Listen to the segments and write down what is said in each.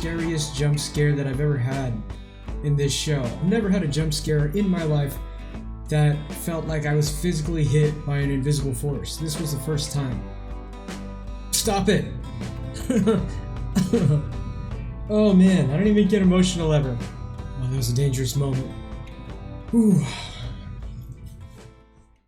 scariest jump scare that I've ever had in this show. I've never had a jump scare in my life that felt like I was physically hit by an invisible force. This was the first time. Stop it! Oh man, I don't even get emotional ever. Oh, that was a dangerous moment. Whew.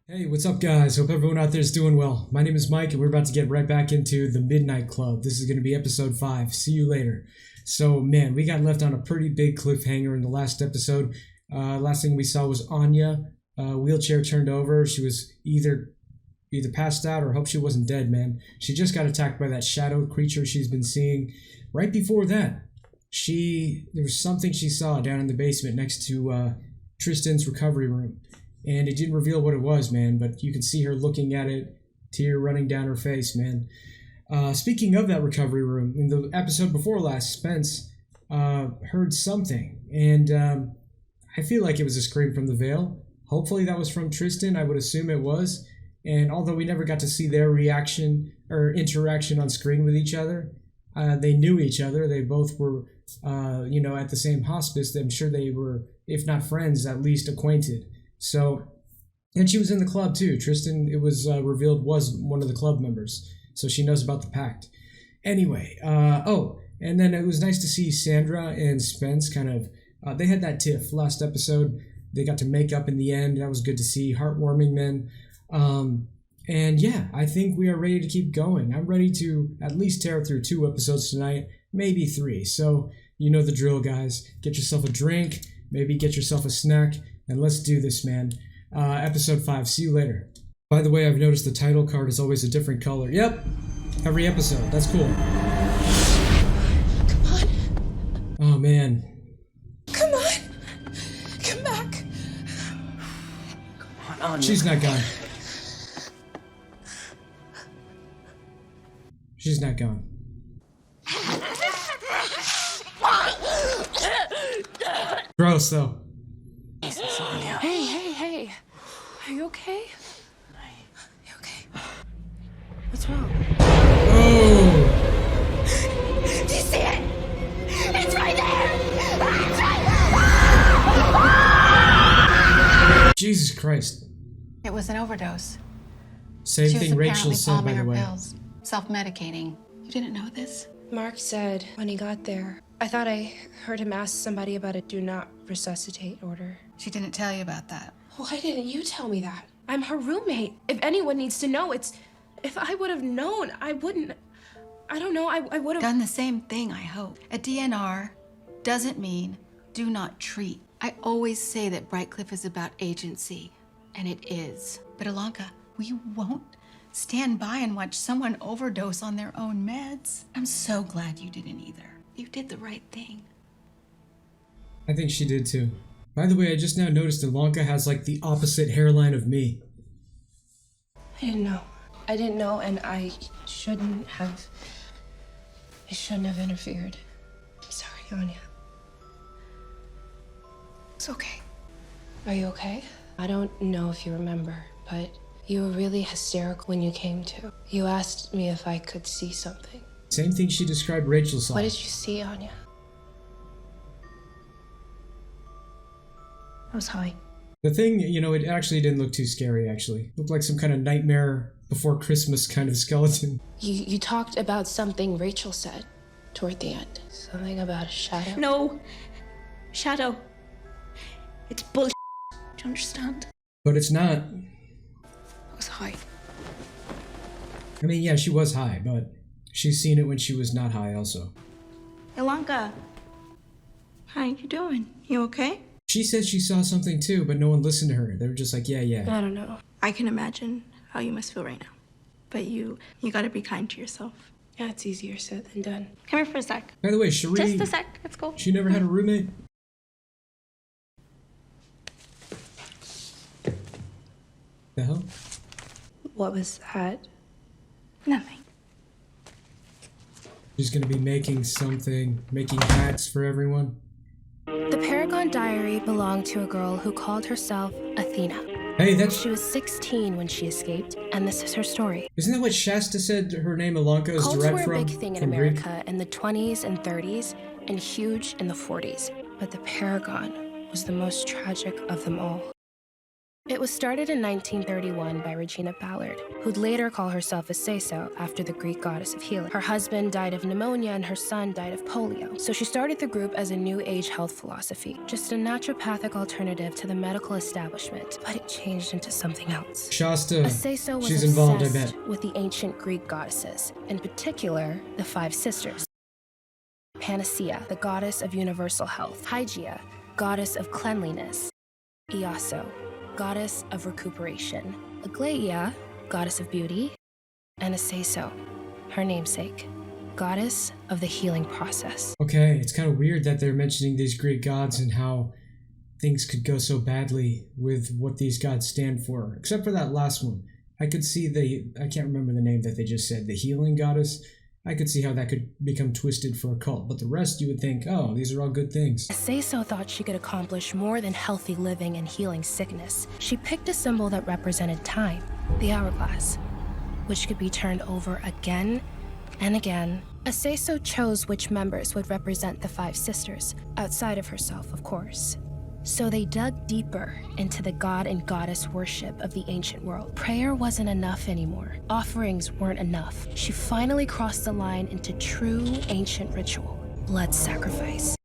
Hey, what's up guys? Hope everyone out there is doing well. My name is Mike and we're about to get right back into the Midnight Club. This is going to be episode 5. See you later. So man, we got left on a pretty big cliffhanger in the last episode. Last thing we saw was Anya, wheelchair turned over. She was either passed out or hope she wasn't dead, man. She just got attacked by that shadow creature she's been seeing. Right before that, there was something she saw down in the basement next to Tristan's recovery room. And it didn't reveal what it was, man, but you can see her looking at it, tear running down her face, man. Speaking of that recovery room, in the episode before last, Spence heard something, and I feel like it was a scream from the Veil. Hopefully that was from Tristan, I would assume it was. And although we never got to see their reaction or interaction on screen with each other, they knew each other. They both were, at the same hospice. I'm sure they were, if not friends, at least acquainted. So, and she was in the club too. Tristan, it was revealed, was one of the club members. So she knows about the pact. Anyway, and then it was nice to see Sandra and Spence kind of, they had that tiff last episode. They got to make up in the end. That was good to see. Heartwarming, men. And yeah, I think we are ready to keep going. I'm ready to at least tear through 2 episodes tonight, maybe 3. So you know the drill, guys. Get yourself a drink, maybe get yourself a snack, and let's do this, man. Episode 5. See you later. By the way, I've noticed the title card is always a different color. Yep, every episode. That's cool. Come on. Oh, man. Come on. Come back. Come on, She's not gone. She's not gone. Gross, though. Jesus, Anya. Hey. Are you okay? You okay? What's wrong? Oh! Do you see it? It's right there! It's right there! Jesus Christ. It was an overdose. Same She was thing Rachel apparently said, by palming the her way. pills, self-medicating. You didn't know this? Mark said when he got there, I thought I heard him ask somebody about a do not resuscitate order. She didn't tell you about that. Why didn't you tell me that? I'm her roommate. If anyone needs to know, it's... If I would have known, I wouldn't... I don't know, I would have... Done the same thing, I hope. A DNR doesn't mean do not treat. I always say that Brightcliff is about agency, and it is. But Ilanka, we won't stand by and watch someone overdose on their own meds. I'm so glad you didn't either. You did the right thing. I think she did too. By the way, I just now noticed Ilanka has like the opposite hairline of me. I didn't know, and I shouldn't have interfered. I'm sorry, Anya. It's okay. Are you okay? I don't know if you remember, but you were really hysterical when you came to. You asked me if I could see something. Same thing she described Rachel saw. What did you see, Anya? I was high. The thing, it actually didn't look too scary, actually. It looked like some kind of Nightmare Before Christmas kind of skeleton. You talked about something Rachel said toward the end. Something about a shadow? No. Shadow. It's bullshit. Do you understand? But it's not. I was high. I mean, yeah, she was high, but she's seen it when she was not high also. Ilanka. How you doing? You okay? She said she saw something too, but no one listened to her. They were just like, yeah. I don't know. I can imagine how you must feel right now. But you gotta be kind to yourself. Yeah, it's easier said than done. Come here for a sec. By the way, Cherie... Just a sec. Let's go. She never had a roommate? The hell? What was that? Nothing. She's gonna be making hats for everyone. The Paragon diary belonged to a girl who called herself Athena. Hey, that's... She was 16 when she escaped, and this is her story. Isn't that what Shasta said her name Ilanka is Cults derived were from? a big thing in from Greek? America in the 20s and 30s, and huge in the 40s. But the Paragon was the most tragic of them all. It was started in 1931 by Regina Ballard, who'd later call herself a Seso after the Greek goddess of healing. Her husband died of pneumonia and her son died of polio. So she started the group as a new age health philosophy, just a naturopathic alternative to the medical establishment, but it changed into something else. Shasta, A Seso was she's involved, I obsessed bet. with the ancient Greek goddesses, in particular, the 5 sisters. Panacea, the goddess of universal health. Hygeia, goddess of cleanliness. Iaso, goddess of recuperation. Aglaia, goddess of beauty. And Aseso, her namesake, goddess of the healing process. Okay, it's kind of weird that they're mentioning these Greek gods and how things could go so badly with what these gods stand for. Except for that last one. I could see I can't remember the name that they just said, the healing goddess. I could see how that could become twisted for a cult, but the rest you would think, oh, these are all good things. Aseso thought she could accomplish more than healthy living and healing sickness. She picked a symbol that represented time, the hourglass, which could be turned over again and again. Aseso chose which members would represent the 5 sisters, outside of herself, of course. So they dug deeper into the god and goddess worship of the ancient world. Prayer wasn't enough anymore. Offerings weren't enough. She finally crossed the line into true ancient ritual, blood sacrifice.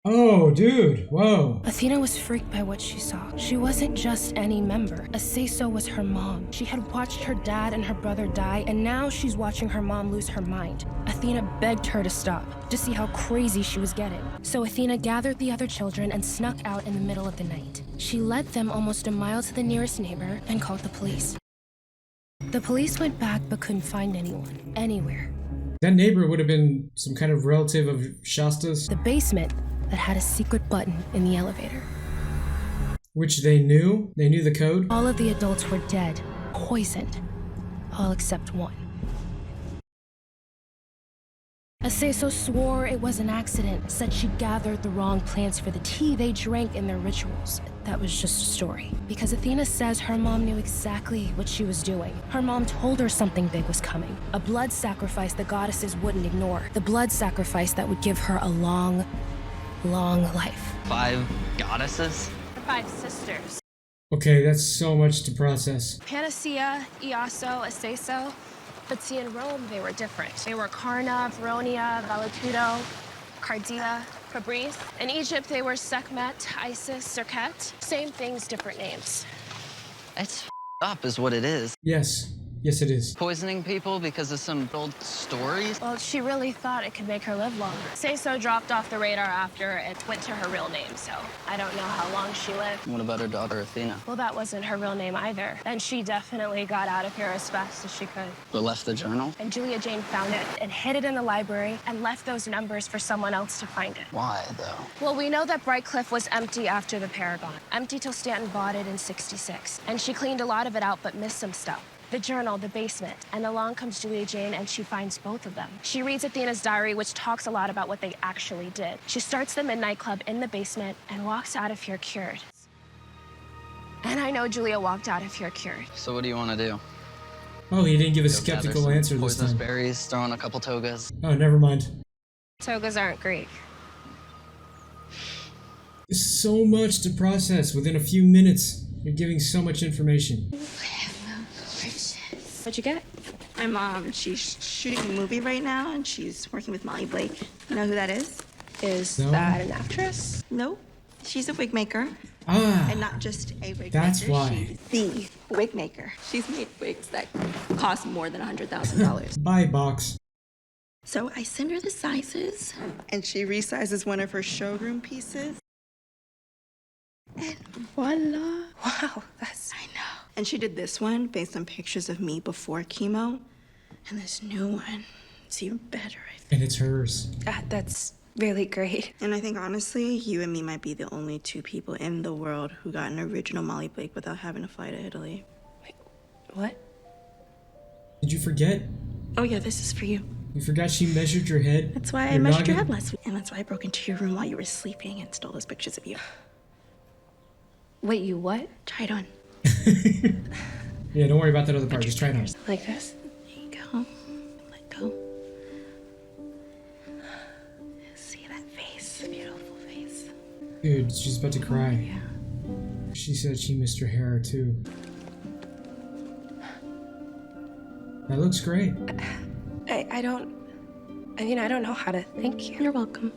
Oh, dude, whoa. Athena was freaked by what she saw. She wasn't just any member. Aseso was her mom. She had watched her dad and her brother die, and now she's watching her mom lose her mind. Athena begged her to stop, to see how crazy she was getting. So Athena gathered the other children and snuck out in the middle of the night. She led them almost a mile to the nearest neighbor and called the police. The police went back but couldn't find anyone, anywhere. That neighbor would have been some kind of relative of Shasta's, The basement that had a secret button in the elevator. which they knew. They knew the code. All of the adults were dead, poisoned, all except one. Aseso swore it was an accident, said she gathered the wrong plants for the tea they drank in their rituals. That was just a story. Because Athena says her mom knew exactly what she was doing. Her mom told her something big was coming. A blood sacrifice the goddesses wouldn't ignore. The blood sacrifice that would give her a long life. 5 goddesses? 5 sisters. Okay, that's so much to process. Panacea, Iaso, Aseso. But see, in Rome, they were different. They were Carna, Veronia, Valetudo, Cardia, Fabrice. In Egypt, they were Sekhmet, Isis, Serket. Same things, different names. It's up is what it is. Yes, it is. Poisoning people because of some old stories? Well, she really thought it could make her live longer. Seso dropped off the radar after it went to her real name, so I don't know how long she lived. What about her daughter, Athena? Well, that wasn't her real name either. And she definitely got out of here as fast as she could. But left the journal? And Julia Jane found it and hid it in the library and left those numbers for someone else to find it. Why, though? Well, we know that Brightcliff was empty after the Paragon. Empty till Stanton bought it in '66. And she cleaned a lot of it out, but missed some stuff. The journal, the basement, and along comes Julia Jane, and she finds both of them. She reads Athena's diary, which talks a lot about what they actually did. She starts the Midnight Club in the basement and walks out of here cured. And I know Julia walked out of here cured. So what do you want to do? Oh, he didn't give a Go gather skeptical some answer this poisonous time. berries, throw in a couple togas. Oh, never mind. Togas aren't Greek. There's so much to process within a few minutes. You're giving so much information. What'd you get? My mom, she's shooting a movie right now, and she's working with Molly Blake. You know who that is? Is No. that an actress? No, she's a wig maker. Ah, And not just a wig That's maker. why. She's the wig maker. She's made wigs that cost more than $100,000. buy box. So I send her the sizes, and she resizes one of her showroom pieces. And voila. Wow, that's... I know. And she did this one based on pictures of me before chemo. And this new one, it's even better, I think. And it's hers. That's really great. And I think, honestly, you and me might be the only 2 people in the world who got an original Molly Blake without having to fly to Italy. What? Did you forget? Oh, yeah, this is for you. You forgot she measured your head? That's why I Your measured your noggin? head last week. And that's why I broke into your room while you were sleeping and stole those pictures of you. Wait, you what? Try it on. Yeah, don't worry about that other part. Just try it on. Like this? There you go. Let go. See that? Dude, she's about to cry. Yeah. She said she missed her hair too. That looks great. I don't know how to thank you. You're welcome.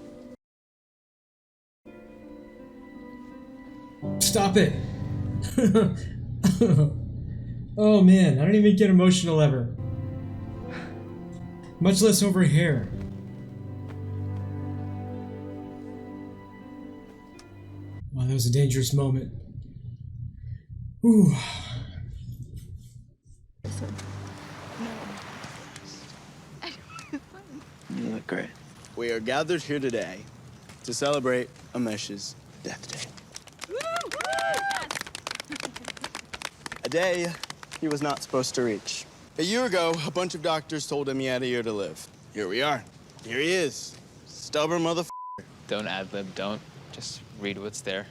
Stop it! Oh man, I don't even get emotional ever. Much less over hair. Wow, that was a dangerous moment. Ooh. You look great. We are gathered here today to celebrate Hamesh's death day. A day he was not supposed to reach. A year ago, a bunch of doctors told him he had a year to live. Here we are. Here he is. Stubborn motherfucker. Don't ad-lib, don't. Just read what's there.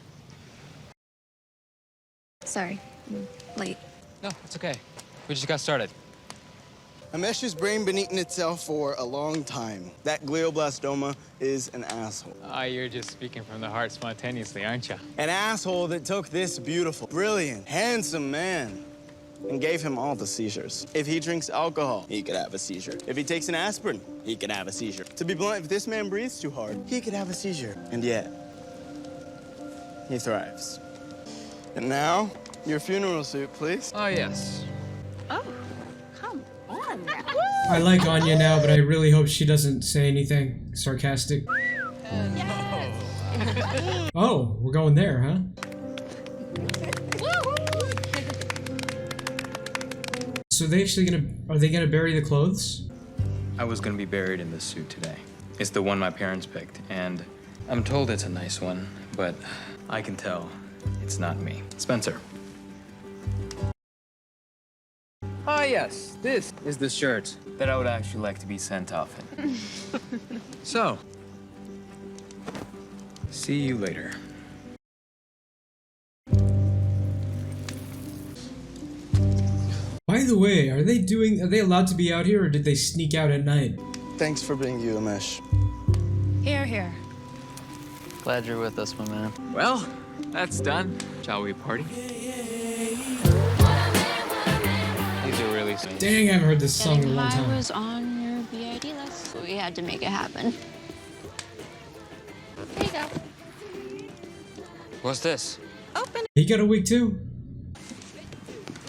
Sorry, I'm late. No, it's okay. We just got started. Hamesh's brain been eating itself for a long time. That glioblastoma is an asshole. You're just speaking from the heart spontaneously, aren't you? An asshole that took this beautiful, brilliant, handsome man and gave him all the seizures. If he drinks alcohol, he could have a seizure. If he takes an aspirin, he could have a seizure. To be blunt, if this man breathes too hard, he could have a seizure. And yet, he thrives. And now, your funeral suit, please. Oh, yes. Oh, come on now. I like Anya now, but I really hope she doesn't say anything sarcastic. Oh, we're going there, huh? So are they gonna bury the clothes? I was gonna be buried in this suit today. It's the one my parents picked, and I'm told it's a nice one, but I can tell it's not me. Spencer. Ah, yes, this is the shirt that I would actually like to be sent off in. So, see you later. By the way, are they allowed to be out here, or did they sneak out at night? Thanks for being you, Hamesh. Here, here. Glad you're with us, my man. Well, that's done. Shall we party? These are really sweet. Dang, I haven't heard this song in a Getting long high time. was on your BID list, so we had to make it happen. There you go. What's this? Open. He got a wig too?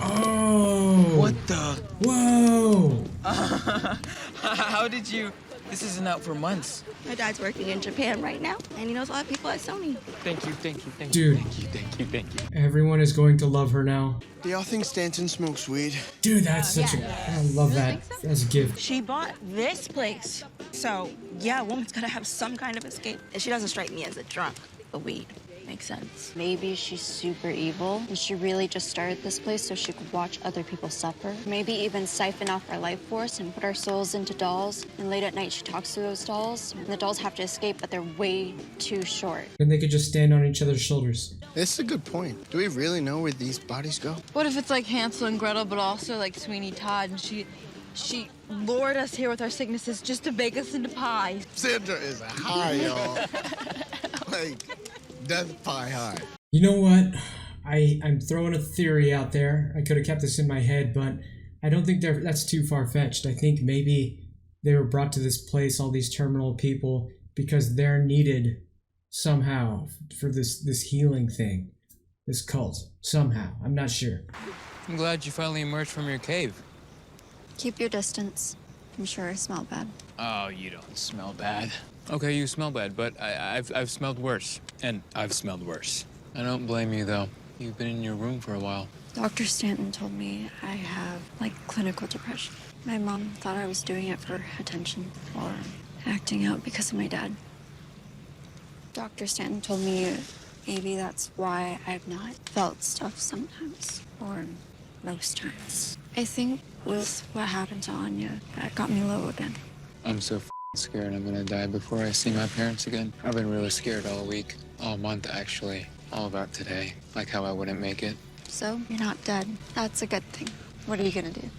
Oh! What the? Whoa! How did you? This isn't out for months. My dad's working in Japan right now, and he knows a lot of people at Sony. Thank you, thank you, thank Dude. you, thank you, thank you, thank you. Everyone is going to love her now. Do y'all think Stanton smokes weed? Dude, that's such I love that. That's a gift. She bought this place. So, yeah, a woman's gotta have some kind of escape. And she doesn't strike me as a drunk, but weed. Makes sense. Maybe she's super evil, and she really just started this place so she could watch other people suffer. Maybe even siphon off our life force and put our souls into dolls. And late at night, she talks to those dolls, and the dolls have to escape, but they're way too short. And they could just stand on each other's shoulders. This is a good point. Do we really know where these bodies go? What if it's like Hansel and Gretel, but also like Sweeney Todd, and she lured us here with our sicknesses just to bake us into pie. Sandra is high, y'all. Like, death pie high. You know what? I'm throwing a theory out there. I could have kept this in my head, but I don't think that's too far-fetched. I think maybe they were brought to this place, all these terminal people, because they're needed somehow for this healing thing. This cult. Somehow. I'm not sure. I'm glad you finally emerged from your cave. Keep your distance. I'm sure I smell bad. Oh, you don't smell bad. Okay, you smell bad, but I've smelled worse. And I've smelled worse. I don't blame you, though. You've been in your room for a while. Dr. Stanton told me I have, like, clinical depression. My mom thought I was doing it for attention or acting out because of my dad. Dr. Stanton told me maybe that's why I've not felt stuff sometimes, or most times. I think with what happened to Anya, that got me low again. I'm so scared I'm gonna die before I see my parents again. I've been really scared all week, all month actually, all about today, like how I wouldn't make it. So, you're not dead. That's a good thing. What are you gonna do?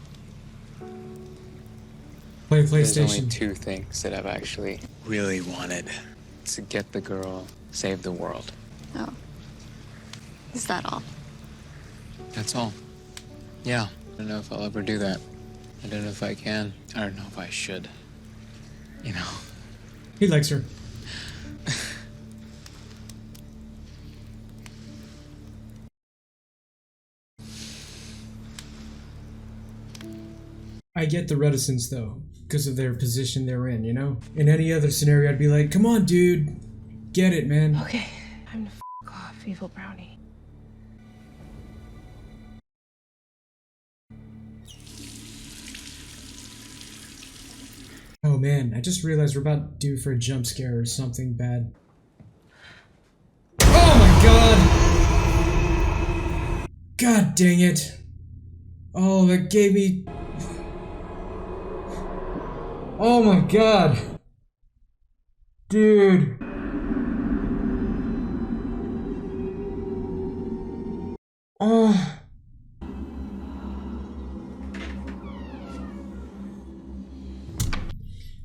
Play There's only PlayStation. two things that I've actually really wanted. To get the girl, save the world. Oh. Is that all? That's all. Yeah. I don't know if I'll ever do that. I don't know if I can. I don't know if I should. You know. He likes her. I get the reticence though, because of their position they're in, you know? In any other scenario, I'd be like, come on, dude. Get it, man. Okay, time to f off, evil brownie. Oh man, I just realized we're about due for a jump scare or something bad. Oh my god! God dang it. Oh, that gave me... Oh my god! Dude! Oh...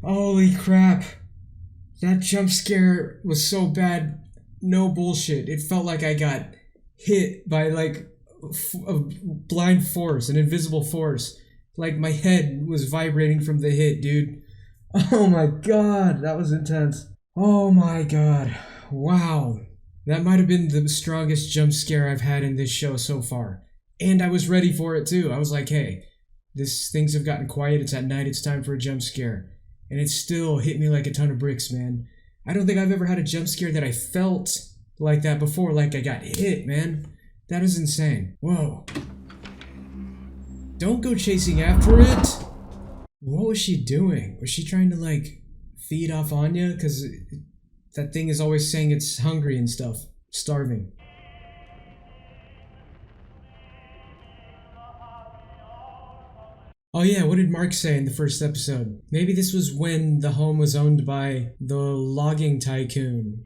Holy crap. That jump scare was so bad. No bullshit. It felt like I got hit by like a blind force, an invisible force. Like my head was vibrating from the hit, dude. Oh my god, that was intense. Oh my god. Wow. That might have been the strongest jump scare I've had in this show so far. And I was ready for it too. I was like, hey, things have gotten quiet. It's at night. It's time for a jump scare. And it still hit me like a ton of bricks, man. I don't think I've ever had a jump scare that I felt like that before, like I got hit, man. That is insane. Whoa. Don't go chasing after it. What was she doing? Was she trying to, like, feed off Anya? Because that thing is always saying it's hungry and stuff. Starving. Oh yeah, what did Mark say in the first episode? Maybe this was when the home was owned by the logging tycoon.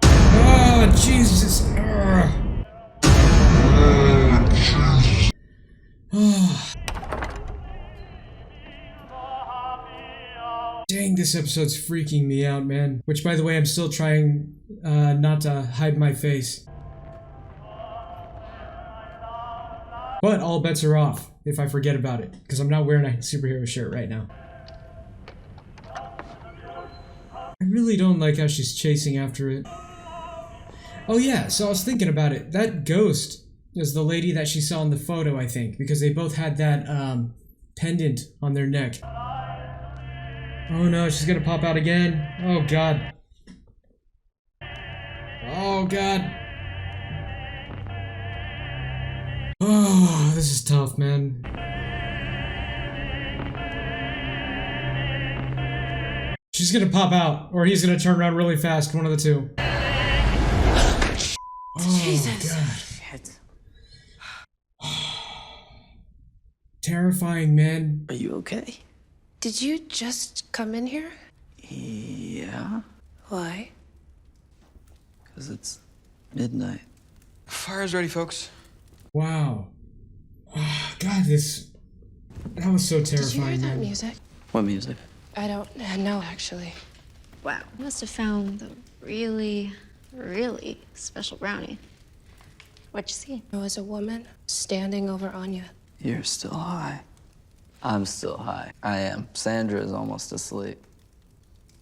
Oh, Jesus! Oh. Dang, this episode's freaking me out, man. Which, by the way, I'm still trying not to hide my face. But all bets are off if I forget about it, because I'm not wearing a superhero shirt right now. I really don't like how she's chasing after it. Oh yeah, so I was thinking about it. That ghost is the lady that she saw in the photo, I think, because they both had that pendant on their neck. Oh no, she's gonna pop out again. Oh god. Oh god. Oh, this is tough, man. She's gonna pop out, or he's gonna turn around really fast, one of the two. Oh, Jesus. God. Terrifying, man. Are you okay? Did you just come in here? Yeah. Why? Because it's midnight. Fire's ready, folks. Wow. Oh, God, that was so terrifying. Did you hear that man. music? What music? I don't know, actually. Wow. Must have found the really, really special brownie. What'd you see? It was a woman standing over Anya. You're still high. I'm still high. I am. Sandra is almost asleep.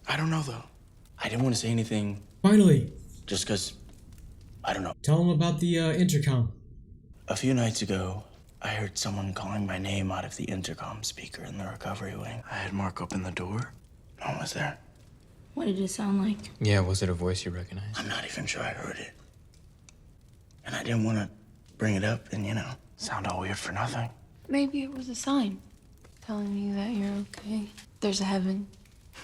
I don't know, though. I didn't want to say anything. Finally. Just because, I don't know. Tell him about the intercom. A few nights ago, I heard someone calling my name out of the intercom speaker in the recovery wing. I had Mark open the door. No one was there. What did it sound like? Yeah, was it a voice you recognized? I'm not even sure I heard it. And I didn't want to bring it up and, sound all weird for nothing. Maybe it was a sign telling you that you're okay. There's a heaven.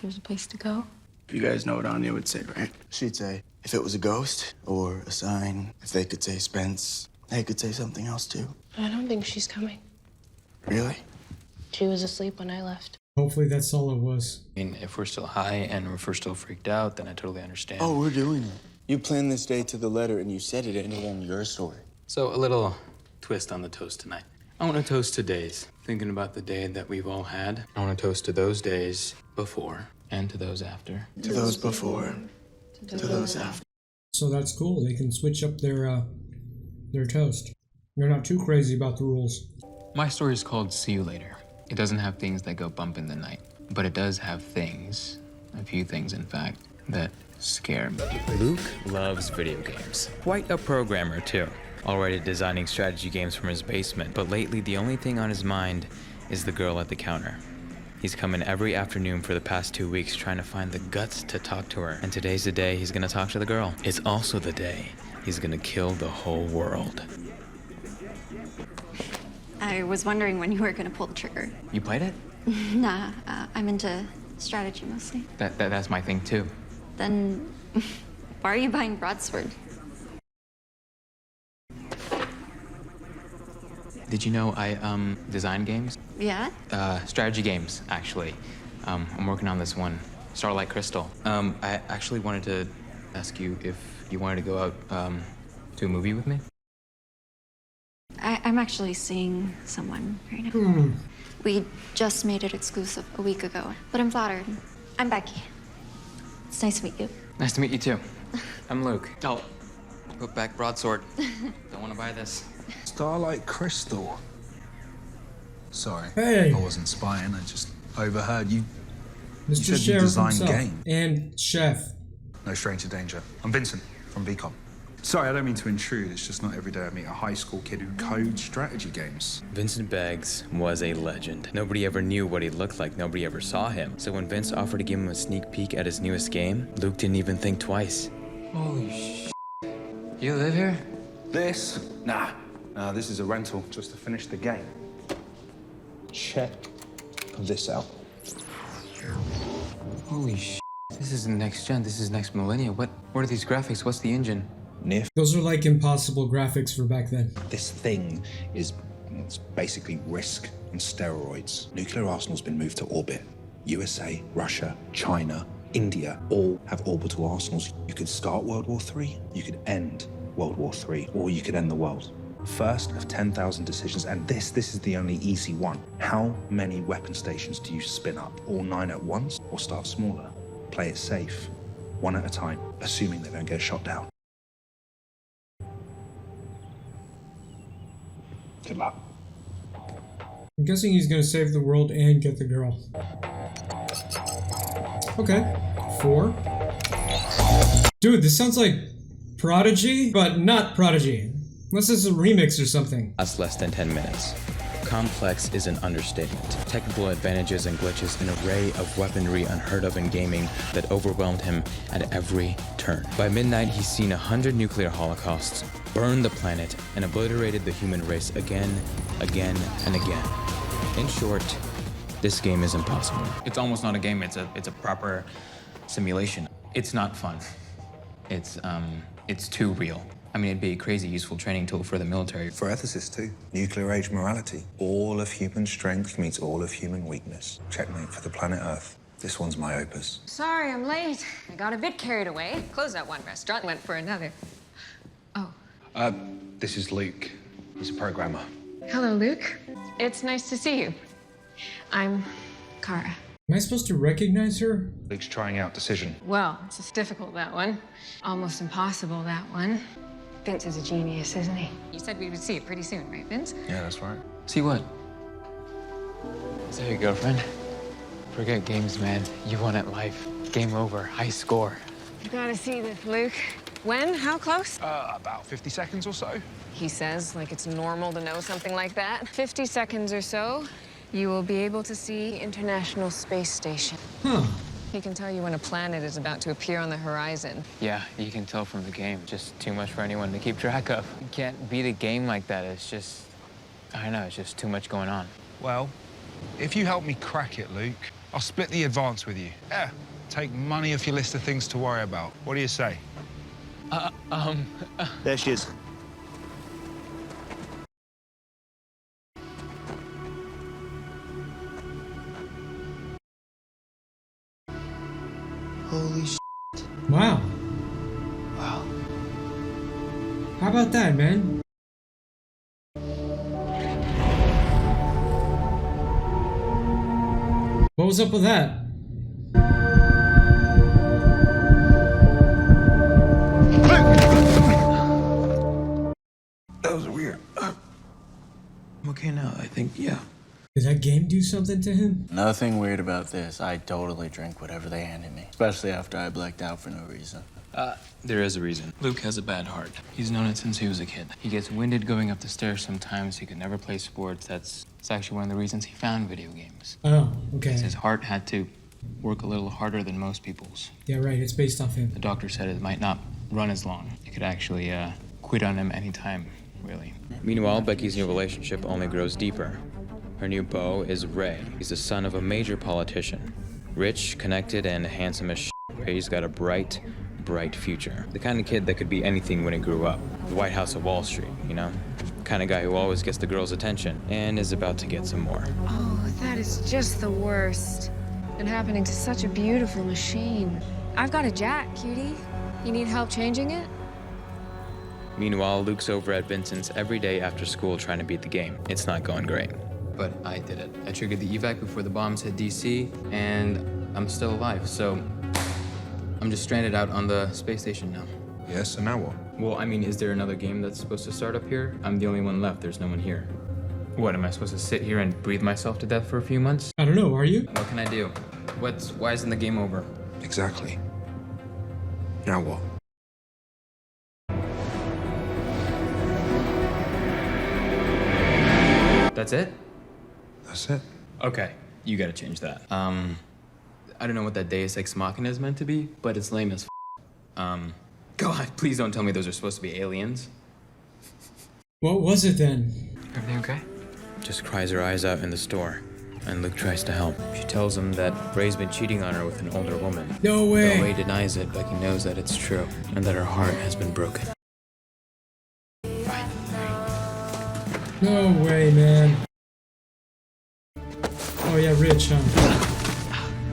There's a place to go. You guys know what Anya would say, right? She'd say, if it was a ghost or a sign, if they could say Spence, they could say something else too. I don't think she's coming. Really? She was asleep when I left. Hopefully that's all it was. I mean, if we're still high and if we're still freaked out, then I totally understand. Oh, we're doing it. You planned this day to the letter and you said it ended on your story. So a little twist on the toast tonight. I want to toast to days. Thinking about the day that we've all had. I want to toast to those days before and to those after. To those before, to those after. So that's cool. They can switch up their toast. They're not too crazy about the rules. My story is called See You Later. It doesn't have things that go bump in the night, but it does have things, a few things in fact, that scare me. Luke loves video games. Quite a programmer too. Already designing strategy games from his basement, but lately the only thing on his mind is the girl at the counter. He's come in every afternoon for the past 2 weeks trying to find the guts to talk to her. And today's the day he's gonna talk to the girl. It's also the day he's gonna kill the whole world. I was wondering when you were gonna pull the trigger. You played it? Nah, I'm into strategy mostly. That's my thing too. Then why are you buying Broadsword? Did you know I design games? Yeah? Strategy games, actually. I'm working on this one, Starlight Crystal. I actually wanted to ask you if you wanted to go out to a movie with me. I'm actually seeing someone right now. We just made it exclusive a week ago, but I'm flattered. I'm Becky. It's nice to meet you. Nice to meet you too. I'm Luke. Oh, put back Broadsword. Don't want to buy this. Starlight Crystal. Sorry, Hey. I wasn't spying. I just overheard you. Mr. You said you Sheriff design himself. games. And Chef. No stranger danger. I'm Vincent from VCOM. Sorry, I don't mean to intrude. It's just not every day I meet a high school kid who codes strategy games. Vincent Beggs was a legend. Nobody ever knew what he looked like. Nobody ever saw him. So when Vince offered to give him a sneak peek at his newest game, Luke didn't even think twice. Holy sh! You live here? This? Nah. This is a rental just to finish the game. Check this out. Holy sh! This isn't next gen. This is next millennia. What are these graphics? What's the engine? Those are like impossible graphics for back then. This thing is it's basically Risk on steroids. Nuclear arsenal's been moved to orbit. USA, Russia, China, India all have orbital arsenals. You could start World War III, you could end World War III, or you could end the world. First of 10,000 decisions, and this is the only easy one. How many weapon stations do you spin up? All 9 at once, or start smaller? Play it safe, one at a time, assuming they don't get shot down. Good luck. I'm guessing he's gonna save the world and get the girl. Okay. 4. Dude, this sounds like Prodigy, but not Prodigy. Unless it's a remix or something. That's less than 10 minutes. Complex is an understatement. Technical advantages and glitches, an array of weaponry unheard of in gaming that overwhelmed him at every turn. By midnight, he's seen 100 nuclear holocausts, burned the planet, and obliterated the human race again, and again. In short, this game is impossible. It's almost not a game, it's a proper simulation. It's not fun. It's too real. I mean, it'd be a crazy useful training tool for the military. For ethicists too. Nuclear age morality. All of human strength meets all of human weakness. Checkmate for the planet Earth. This one's my opus. Sorry, I'm late. I got a bit carried away. Closed out one restaurant, went for another. Oh. This is Luke. He's a programmer. Hello, Luke. It's nice to see you. I'm Kara. Am I supposed to recognize her? Luke's trying out Decision. Well, it's just difficult, that one. Almost impossible, that one. Vince is a genius, isn't he? You said we would see it pretty soon, right, Vince? Yeah, that's right. See what? Is that your girlfriend? Forget games, man. You won at life. Game over. High score. You gotta see this, Luke. When? How close? About 50 seconds or so. He says, like it's normal to know something like that. 50 seconds or so, you will be able to see International Space Station. Huh. He can tell you when a planet is about to appear on the horizon. Yeah, you can tell from the game. Just too much for anyone to keep track of. You can't beat a game like that. It's just, I don't know, it's just too much going on. Well, if you help me crack it, Luke, I'll split the advance with you. Yeah, take money off your list of things to worry about. What do you say? There she is. Holy sh**. Wow. Wow. How about that, man? What was up with that? Luke! think, yeah. Did that game do something to him? Nothing weird about this. I totally drink whatever they handed me, especially after I blacked out for no reason. There is a reason. Luke has a bad heart. He's known it since he was a kid. He gets winded going up the stairs sometimes. He could never play sports. It's actually one of the reasons he found video games. Oh, okay. His heart had to work a little harder than most people's. Yeah, right. It's based off him. The doctor said it might not run as long. It could actually quit on him anytime, really. Meanwhile, Becky's new relationship only grows deeper. Her new beau is Ray. He's the son of a major politician. Rich, connected, and handsome as shit. Ray's got a bright future. The kind of kid that could be anything when he grew up. The White House of Wall Street, you know? The kind of guy who always gets the girls' attention and is about to get some more. Oh, that is just the worst. And happening to such a beautiful machine. I've got a jack, cutie. You need help changing it? Meanwhile, Luke's over at Vincent's every day after school trying to beat the game. It's not going great. But I did it. I triggered the evac before the bombs hit DC, and I'm still alive, so I'm just stranded out on the space station now. Yes, and now what? Well, I mean, is there another game that's supposed to start up here? I'm the only one left. There's no one here. What, am I supposed to sit here and breathe myself to death for a few months? I don't know, are you? What can I do? Why isn't the game over? Exactly. Now what? That's it? That's it. Okay, you gotta change that. I don't know what that Deus Ex Machina is meant to be, but it's lame as God, please don't tell me those are supposed to be aliens. What was it then? Everything okay? Just cries her eyes out in the store, and Luke tries to help. She tells him that Ray's been cheating on her with an older woman. No way! Though Ray denies it, Becky knows that it's true, and that her heart has been broken. No way, man. Oh yeah, Rich, huh?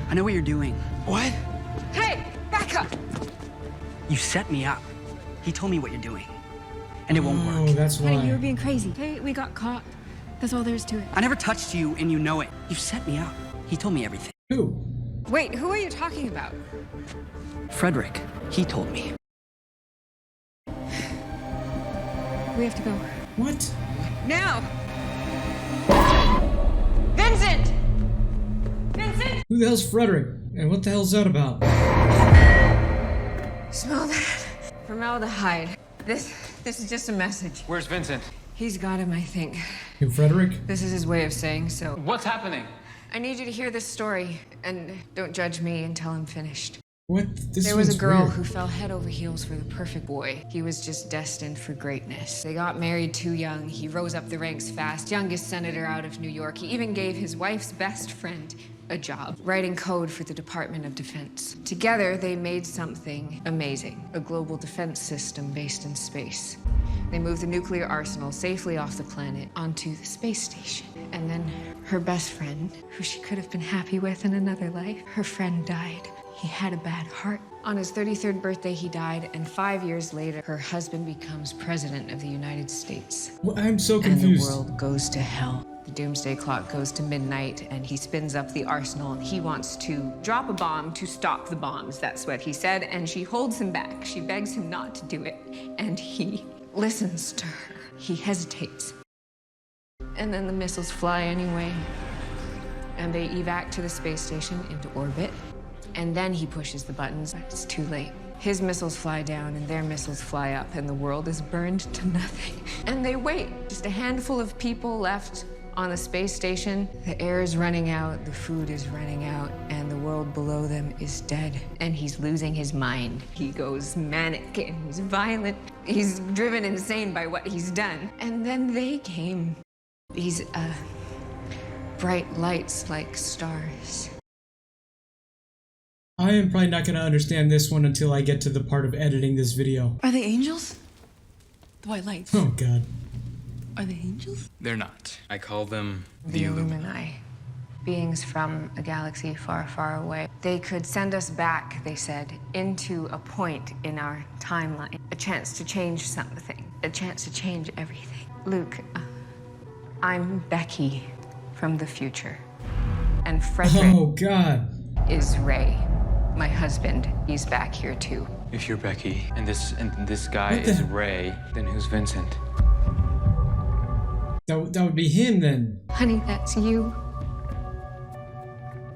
I know what you're doing. What? Hey, back up! You set me up. He told me what you're doing. And it won't work. Oh, that's why. Honey, you were being crazy. Hey, we got caught. That's all there is to it. I never touched you, and you know it. You set me up. He told me everything. Who? Wait, who are you talking about? Frederick. He told me. We have to go. What? Now! Vincent! Vincent! Who the hell's Frederick? And what the hell's that about? Smell that. Formaldehyde. This is just a message. Where's Vincent? He's got him, I think. Who, Frederick? This is his way of saying so. What's happening? I need you to hear this story, and don't judge me until I'm finished. What? There was a girl who fell head over heels for the perfect boy. He was just destined for greatness. They got married too young. He rose up the ranks fast, youngest senator out of New York. He even gave his wife's best friend a job, writing code for the Department of Defense. Together, they made something amazing, a global defense system based in space. They moved the nuclear arsenal safely off the planet onto the space station. And then her best friend, who she could have been happy with in another life, her friend died. He had a bad heart. On his 33rd birthday, he died, and 5 years later, her husband becomes president of the United States. Well, I'm so confused. And the world goes to hell. The doomsday clock goes to midnight, and he spins up the arsenal. He wants to drop a bomb to stop the bombs. That's what he said, and she holds him back. She begs him not to do it, and he listens to her. He hesitates. And then the missiles fly anyway, and they evac to the space station into orbit. And then he pushes the buttons, but it's too late. His missiles fly down and their missiles fly up, and the world is burned to nothing. And they wait, just a handful of people left on the space station. The air is running out, the food is running out, and the world below them is dead. And he's losing his mind. He goes manic and he's violent. He's driven insane by what he's done. And then they came. These, bright lights like stars. I am probably not going to understand this one until I get to the part of editing this video. Are they angels? The white lights. Oh, God. Are they angels? They're not. I call them The Illumini. Beings from a galaxy far, far away. They could send us back, they said, into a point in our timeline. A chance to change something. A chance to change everything. Luke, I'm Becky from the future. And Frederick Oh, God. is Ray. My husband, he's back here too. If you're Becky and this guy is Ray, then who's Vincent? That would be him then. Honey, that's you.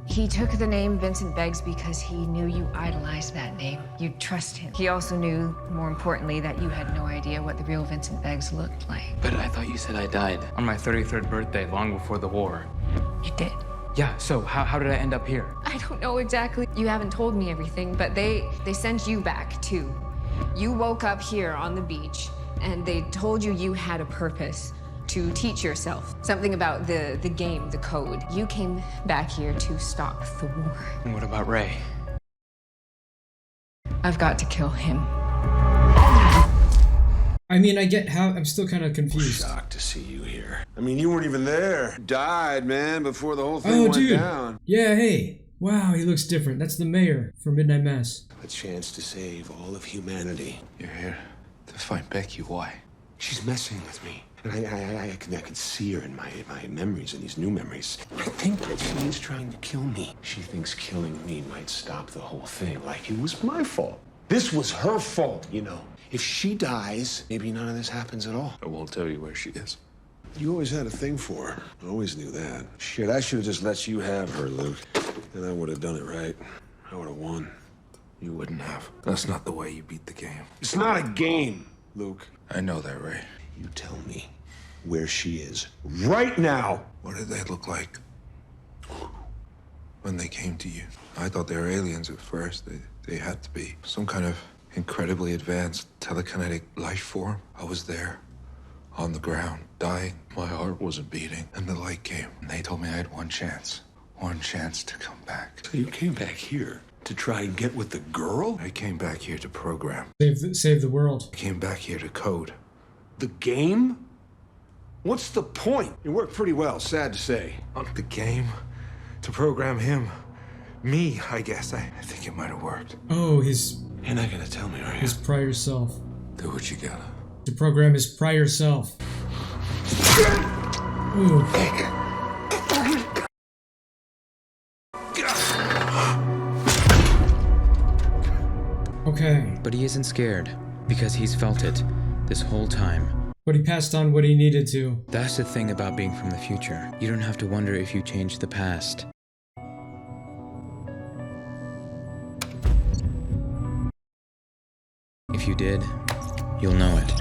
He took the name Vincent Beggs because he knew you idolized that name. You'd trust him. He also knew, more importantly, that you had no idea what the real Vincent Beggs looked like. But I thought you said I died. On my 33rd birthday, long before the war. You did. Yeah, so how did I end up here? I don't know exactly. You haven't told me everything, but they sent you back, too. You woke up here on the beach, and they told you you had a purpose. To teach yourself something about the game, the code. You came back here to stop the war. And what about Ray? I've got to kill him. I mean, I get how I'm still kind of confused. Shocked to see you here. I mean, you weren't even there. You died, man, before the whole thing went dude. down. Yeah, hey. Wow, he looks different. That's the mayor from Midnight Mass. A chance to save all of humanity. You're here to find Becky. Why? She's messing with me. And I can see her in my memories, and these new memories. I think that she's trying to kill me. She thinks killing me might stop the whole thing, like it was my fault. This was her fault, you know. If she dies, maybe none of this happens at all. I won't tell you where she is. You always had a thing for her. I always knew that. Shit, I should have just let you have her, Luke. Then I would have done it right. I would have won. You wouldn't have. That's not the way you beat the game. It's not a game, Luke. I know that, Ray. You tell me where she is right now. What did they look like when they came to you? I thought they were aliens at first. They had to be. Some kind of incredibly advanced telekinetic life form. I was there, on the ground, dying. My heart wasn't beating. And the light came. And they told me I had one chance. One chance to come back. So you came back here to try and get with the girl? I came back here to program. Save the world. I came back here to code. The game? What's the point? It worked pretty well, sad to say. The game? To program him? Me, I guess. I think it might have worked. Oh, his... You're not gonna tell me, are you? His prior self. Do what you gotta. To program his prior self. Ooh. Okay. But he isn't scared, because he's felt it this whole time. But he passed on what he needed to. That's the thing about being from the future. You don't have to wonder if you changed the past. If you did, you'll know it.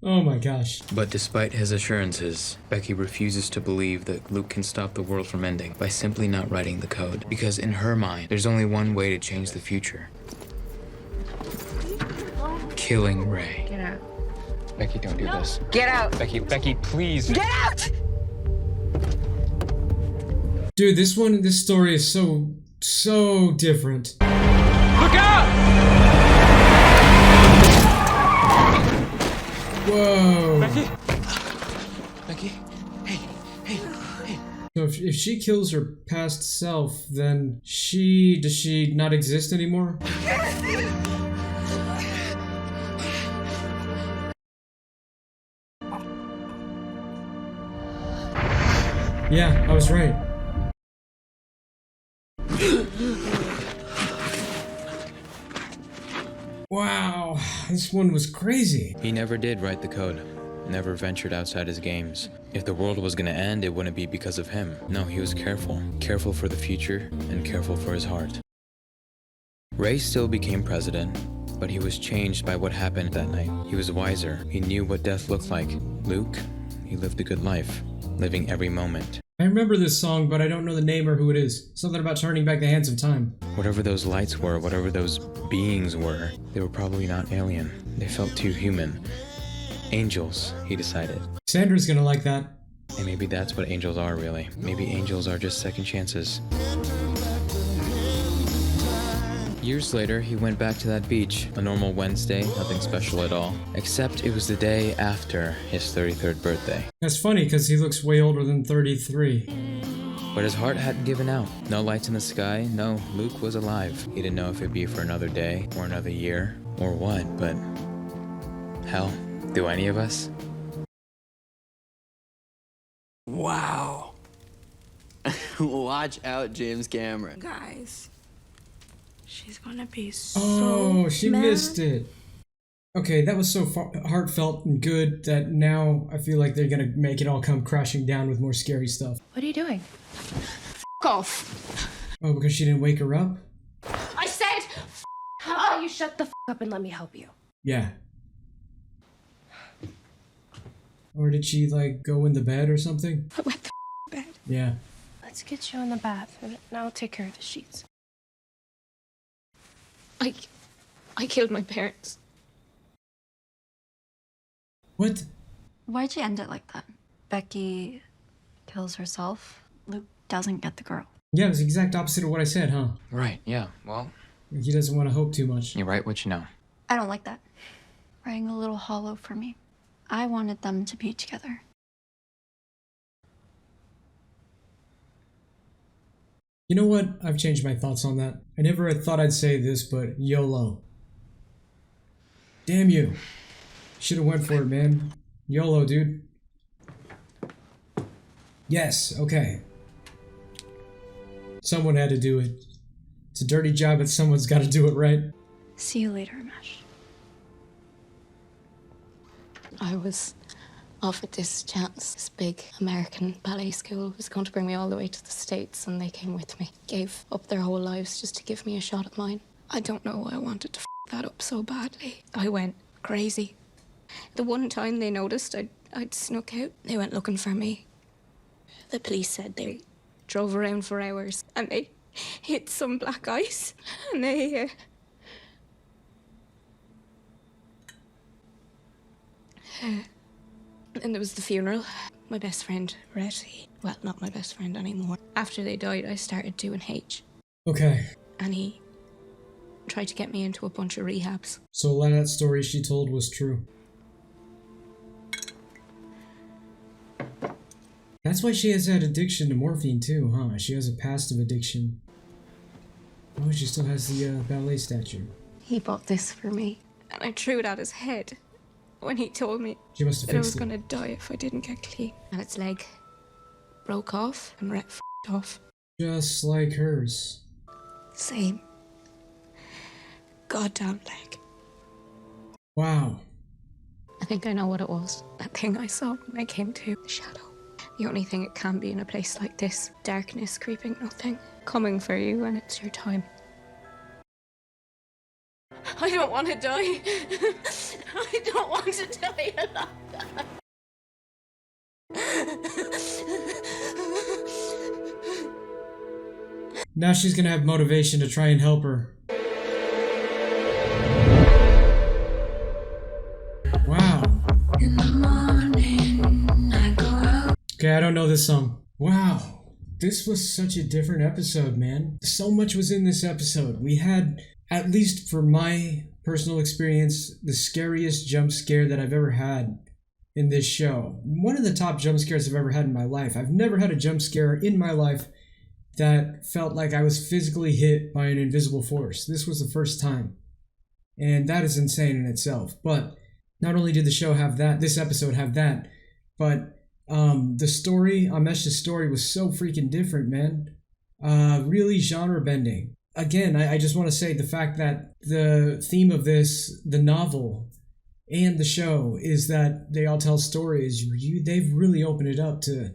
Oh my gosh. But despite his assurances, Becky refuses to believe that Luke can stop the world from ending by simply not writing the code. Because in her mind, there's only one way to change the future. Killing Ray. Get out. Becky, don't do this. Get out. Becky, please. Get out! Dude, this story is so different. Look out! Whoa. Becky, hey. So if she kills her past self, then does she not exist anymore? Yeah, I was right. Wow, this one was crazy. He never did write the code. Never ventured outside his games. If the world was gonna end, it wouldn't be because of him. No, he was careful. Careful for the future, and careful for his heart. Ray still became president, but he was changed by what happened that night. He was wiser. He knew what death looked like. Luke, he lived a good life, living every moment. I remember this song, but I don't know the name or who it is. Something about turning back the hands of time. Whatever those lights were, whatever those beings were, they were probably not alien. They felt too human. Angels, he decided. Sandra's gonna like that. And maybe that's what angels are, really. Maybe angels are just second chances. Years later, he went back to that beach. A normal Wednesday, nothing special at all. Except it was the day after his 33rd birthday. That's funny, because he looks way older than 33. But his heart hadn't given out. No lights in the sky, no, Luke was alive. He didn't know if it'd be for another day, or another year, or what, but... hell, do any of us? Wow. Watch out, James Cameron. Guys, she's gonna be Oh, she mad. missed it. Okay, that was so heartfelt and good that now I feel like they're gonna make it all come crashing down with more scary stuff. What are you doing? F off. Oh, because she didn't wake her up? I said How about you shut the up and let me help you? Yeah. Or did she, like, go in the bed or something? I went to bed. Yeah. Let's get you in the bath, and I'll take care of the sheets. I killed my parents. What? Why'd you end it like that? Becky kills herself. Luke doesn't get the girl. Yeah, it was the exact opposite of what I said, huh? Right, yeah, well... He doesn't want to hope too much. You write what you know. I don't like that. Rang a little hollow for me. I wanted them to be together. You know what? I've changed my thoughts on that. I never thought I'd say this, but YOLO. Damn you. Should've went for it, man. YOLO, dude. Yes, okay. Someone had to do it. It's a dirty job, but someone's gotta do it, right? See you later, Hamesh. I was offered this chance. This big American ballet school was going to bring me all the way to the States, and they came with me. Gave up their whole lives just to give me a shot at mine. I don't know why I wanted to f that up so badly. I went crazy. The one time they noticed I'd snuck out, they went looking for me. The police said they drove around for hours, and they hit some black ice, and they... And there was the funeral. My best friend, Rhett, well, not my best friend anymore. After they died, I started doing H. Okay. And he tried to get me into a bunch of rehabs. So a lot of that story she told was true. That's why she has that addiction to morphine too, huh? She has a past of addiction. Oh, she still has the ballet statue. He bought this for me, and I threw it at his head when he told me She must have that I was fixed it. gonna die if I didn't get clean. And its leg broke off, and Rhett f***ed off. Just like hers. Same. Goddamn leg. Wow. I think I know what it was. That thing I saw when I came to. The shadow. The only thing it can be in a place like this. Darkness creeping, nothing. Coming for you when it's your time. I don't want to die. I don't want to die alone. Now she's gonna have motivation to try and help her. Wow. In the morning, I go out. Okay, I don't know this song. Wow. This was such a different episode, man. So much was in this episode. We had, at least for my personal experience, the scariest jump scare that I've ever had in this show. One of the top jump scares I've ever had in my life. I've never had a jump scare in my life that felt like I was physically hit by an invisible force. This was the first time. And that is insane in itself. But not only did the show have that, this episode have that, but the story, Hamesh's story, was so freaking different, man. Really genre bending. Again, I just want to say the fact that the theme of this, the novel and the show, is that they all tell stories. They've really opened it up to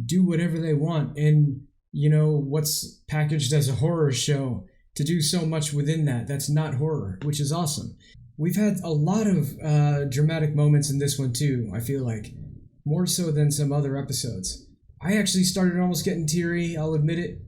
do whatever they want. And, you know, what's packaged as a horror show, to do so much within that that's not horror, which is awesome. We've had a lot of dramatic moments in this one too, I feel like. More so than some other episodes. I actually started almost getting teary, I'll admit it,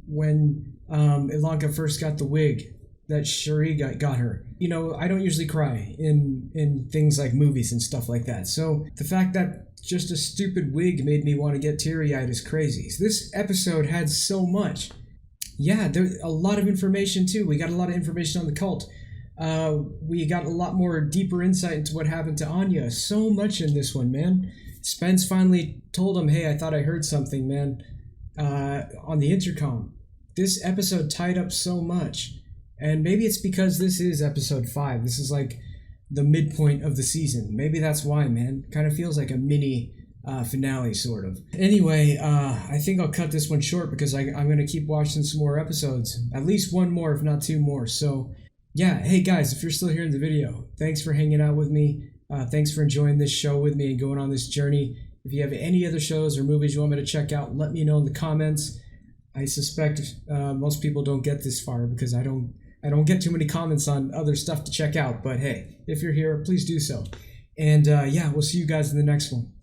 when Ilanka first got the wig that Cherie got her. You know, I don't usually cry in things like movies and stuff like that. So the fact that just a stupid wig made me want to get teary-eyed is crazy. So this episode had so much. Yeah, there's a lot of information too. We got a lot of information on the cult. We got a lot more deeper insight into what happened to Anya. So much in this one, man. Spence finally told him, hey, I thought I heard something, man, on the intercom. This episode tied up so much. And maybe it's because this is episode 5. This is like the midpoint of the season. Maybe that's why, man. Kind of feels like a mini finale, sort of. Anyway, I think I'll cut this one short because I'm going to keep watching some more episodes. At least one more, if not 2 more. So, yeah, hey guys, if you're still here in the video, thanks for hanging out with me. Thanks for enjoying this show with me and going on this journey. If you have any other shows or movies you want me to check out, let me know in the comments. I suspect most people don't get this far because I don't get too many comments on other stuff to check out. But hey, if you're here, please do so. And yeah, we'll see you guys in the next one.